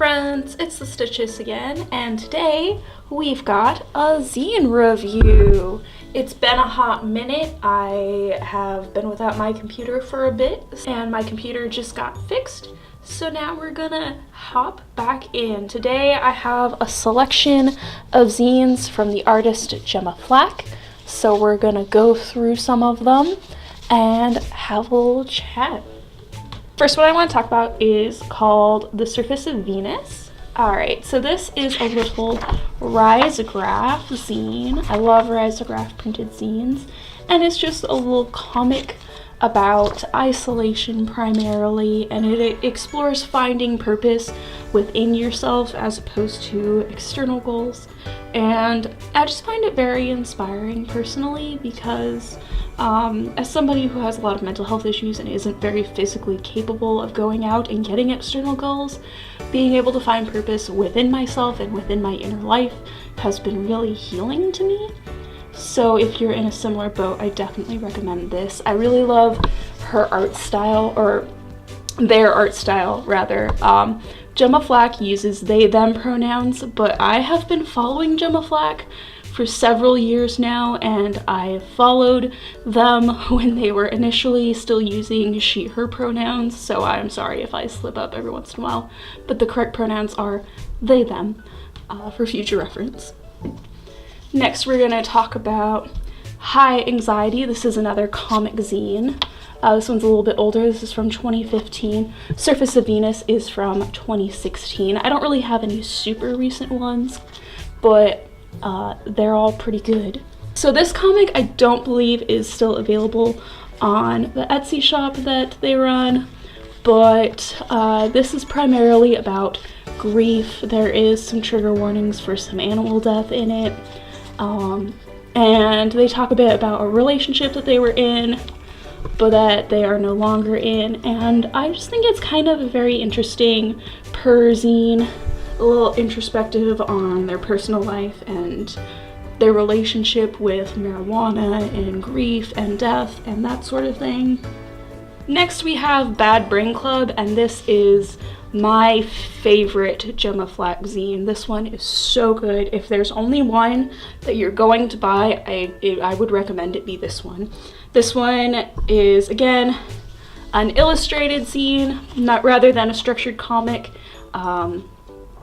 friends, it's the Stitches again, and today we've got a zine review. It's been a hot minute. I have been without my computer for a bit, and my computer just got fixed, so now we're gonna hop back in. Today I have a selection of zines from the artist Gemma Flack, so we're gonna go through some of them and have a little chat. First, what I want to talk about is called The Surface of Venus. Alright, so this is a little risograph zine. I love risograph printed zines. And it's just a little comic about isolation primarily, and it explores finding purpose within yourself as opposed to external goals. And I just find it very inspiring personally because as somebody who has a lot of mental health issues and isn't very physically capable of going out and getting external goals, being able to find purpose within myself and within my inner life has been really healing to me. So if you're in a similar boat, I definitely recommend this. I really love her art style, or their art style rather. Gemma Flack uses they them pronouns, but I have been following Gemma Flack for several years now, and I followed them when they were initially still using she her pronouns, so I'm sorry if I slip up every once in a while, but the correct pronouns are they them for future reference. Next, we're going to talk about High Anxiety. This is another comic zine. This one's a little bit older. This is from 2015. Surface of Venus is from 2016. I don't really have any super recent ones, but they're all pretty good. So this comic I don't believe is still available on the Etsy shop that they run, but this is primarily about grief. There is some trigger warnings for some animal death in it. And they talk a bit about a relationship that they were in, but that they are no longer in, and I just think it's kind of a very interesting zine, a little introspective on their personal life and their relationship with marijuana and grief and death and that sort of thing. Next we have Bad Brain Club, and this is my favorite Gemma Flack zine. This one is so good. If there's only one that you're going to buy, I would recommend it be this one. This one is, again, an illustrated zine, rather than a structured comic.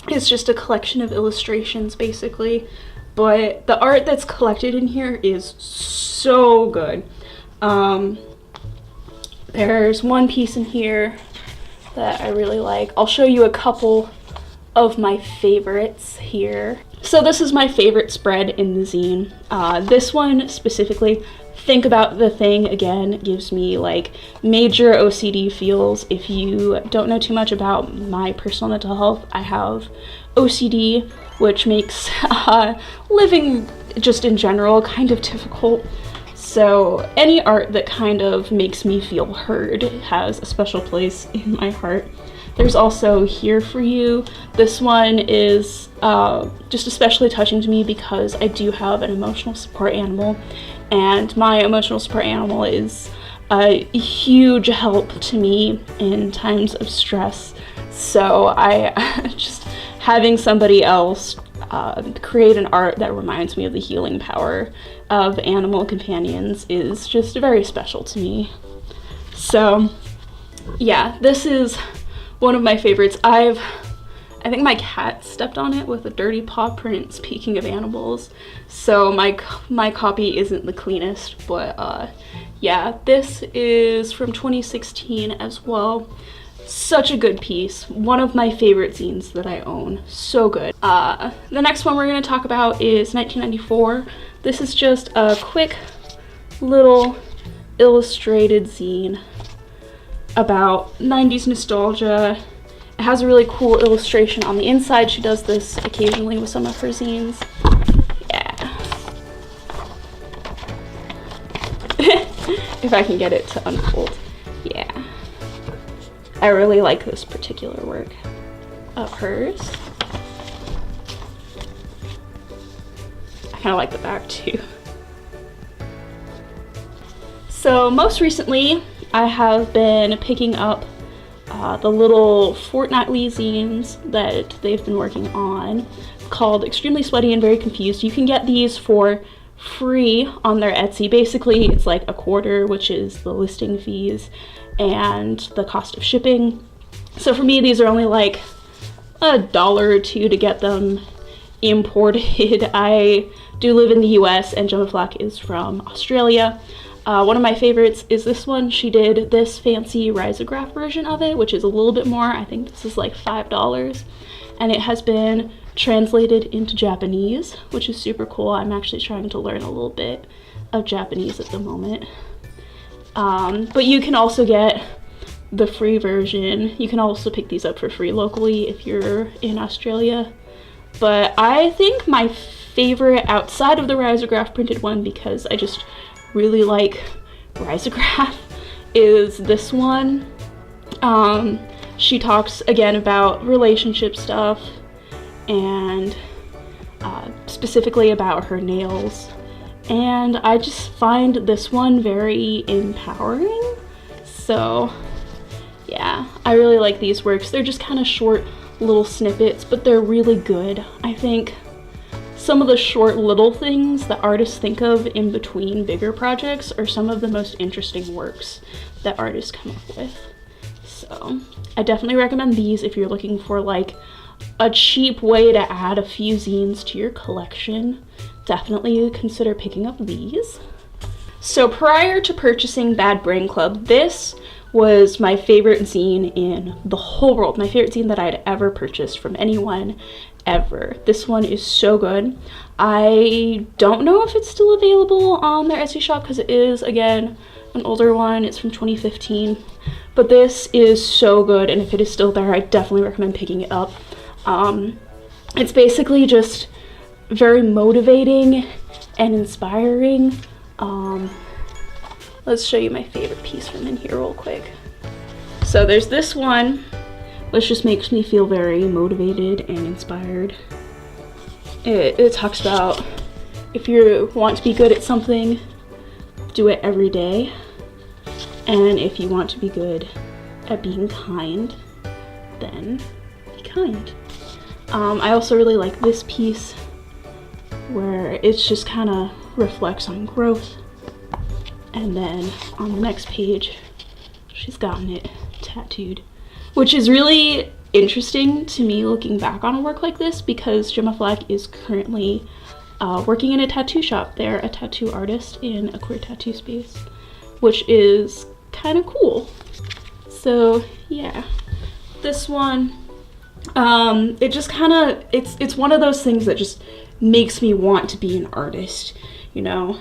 It's just a collection of illustrations, basically. But the art that's collected in here is so good. There's one piece in here that I really like. I'll show you a couple of my favorites here. So this is my favorite spread in the zine. This one specifically, Think About the Thing, again, gives me like major OCD feels. If you don't know too much about my personal mental health, I have OCD, which makes living just in general kind of difficult. So any art that kind of makes me feel heard has a special place in my heart. There's also Here For You. This one is just especially touching to me because I do have an emotional support animal, and my emotional support animal is a huge help to me in times of stress. So I just having somebody else create an art that reminds me of the healing power of animal companions is just very special to me. So yeah, this is one of my favorites. I think my cat stepped on it with a dirty paw print, speaking of animals, so my copy isn't the cleanest, but yeah, this is from 2016 as well. Such a good piece. One of my favorite zines that I own. So good. The next one we're going to talk about is 1994. This is just a quick little illustrated zine about 90s nostalgia. It has a really cool illustration on the inside. She does this occasionally with some of her zines. Yeah. If I can get it to unfold. Yeah. I really like this particular work of hers. I kind of like the back too. So most recently, I have been picking up the little fortnightly zines that they've been working on called Extremely Sweaty and Very Confused. You can get these for free on their Etsy. Basically, it's like a quarter, which is the listing fees and the cost of shipping. So for me, these are only like $1 or $2 to get them imported. I do live in the US and Gemma Flack is from Australia. One of my favorites is this one. She did this fancy risograph version of it, which is a little bit more. I think this is like $5, and it has been translated into Japanese, which is super cool. I'm actually trying to learn a little bit of Japanese at the moment. But you can also get the free version. You can also pick these up for free locally if you're in Australia. But I think my favorite outside of the risograph printed one, because I just really like risograph, is this one. She talks again about relationship stuff and specifically about her nails, and I just find this one very empowering. So yeah, I really like these works. They're just kind of short little snippets, but they're really good. I think some of the short little things that artists think of in between bigger projects are some of the most interesting works that artists come up with. So I definitely recommend these if you're looking for like a cheap way to add a few zines to your collection. Definitely consider picking up these. So prior to purchasing Bad Brain Club, this was my favorite zine in the whole world. My favorite zine that I'd ever purchased from anyone ever. This one is so good. I don't know if it's still available on their Etsy shop because it is, again, an older one. It's from 2015. But this is so good, and if it is still there, I definitely recommend picking it up. It's basically just very motivating and inspiring. Let's show you my favorite piece from in here real quick. So there's this one, which just makes me feel very motivated and inspired. It talks about if you want to be good at something, do it every day. And if you want to be good at being kind, then be kind. I also really like this piece where it's just kind of reflects on growth. And then on the next page, she's gotten it tattooed, which is really interesting to me looking back on a work like this, because Gemma Flack is currently working in a tattoo shop. They're a tattoo artist in a queer tattoo space, which is kind of cool. So yeah, this one, it just kind of, it's one of those things that just makes me want to be an artist, you know?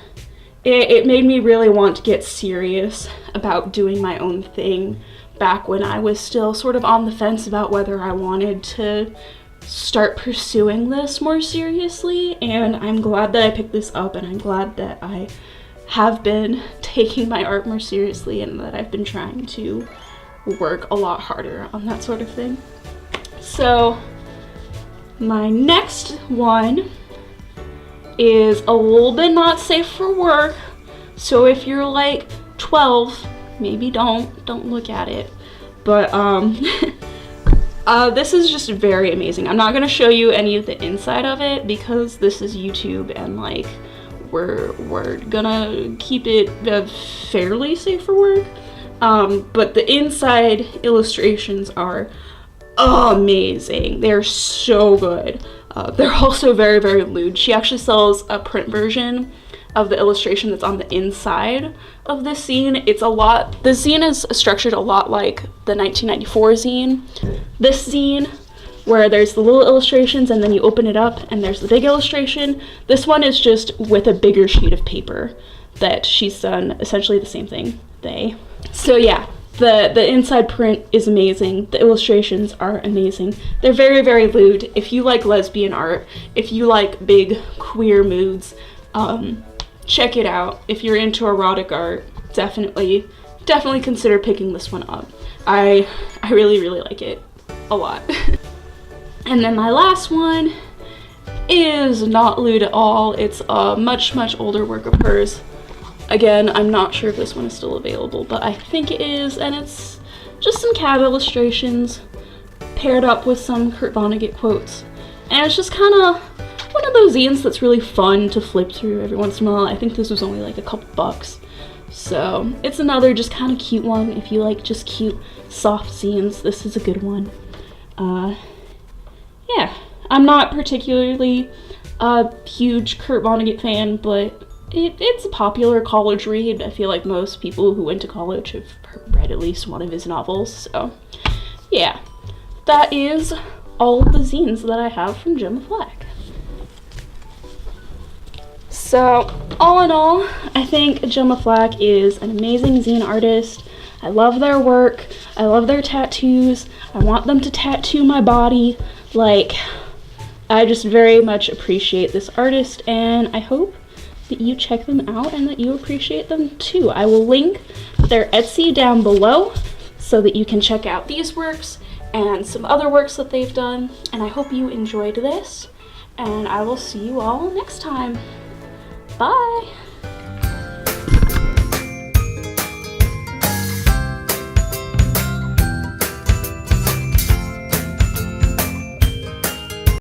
It made me really want to get serious about doing my own thing back when I was still sort of on the fence about whether I wanted to start pursuing this more seriously. And I'm glad that I picked this up, and I'm glad that I have been taking my art more seriously, and that I've been trying to work a lot harder on that sort of thing. So my next one is a little bit not safe for work, so if you're like 12, maybe don't look at it. But this is just very amazing. I'm not gonna show you any of the inside of it because this is YouTube, and like we're gonna keep it fairly safe for work. But the inside illustrations are amazing. They're so good. They're also very, very lewd. She actually sells a print version of the illustration that's on the inside of this zine. The zine is structured a lot like the 1994 zine. This zine, where there's the little illustrations and then you open it up and there's the big illustration. This one is just with a bigger sheet of paper that she's done essentially the same thing. So yeah. The inside print is amazing. The illustrations are amazing. They're very, very lewd. If you like lesbian art, if you like big queer moods, check it out. If you're into erotic art, definitely consider picking this one up. I really, really like it a lot. And then my last one is not lewd at all. It's a much, much older work of hers. Again, I'm not sure if this one is still available, but I think it is, and it's just some cat illustrations paired up with some Kurt Vonnegut quotes. And it's just kind of one of those zines that's really fun to flip through every once in a while. I think this was only like a couple bucks. So it's another just kind of cute one. If you like just cute, soft zines, this is a good one. Yeah, I'm not particularly a huge Kurt Vonnegut fan, but it's a popular college read. I feel like most people who went to college have read at least one of his novels. So yeah, that is all the zines that I have from Gemma Flack. So all in all, I think Gemma Flack is an amazing zine artist. I love their work. I love their tattoos. I want them to tattoo my body. Like, I just very much appreciate this artist, and I hope that you check them out and that you appreciate them too. I will link their Etsy down below so that you can check out these works and some other works that they've done. And I hope you enjoyed this, and I will see you all next time. Bye!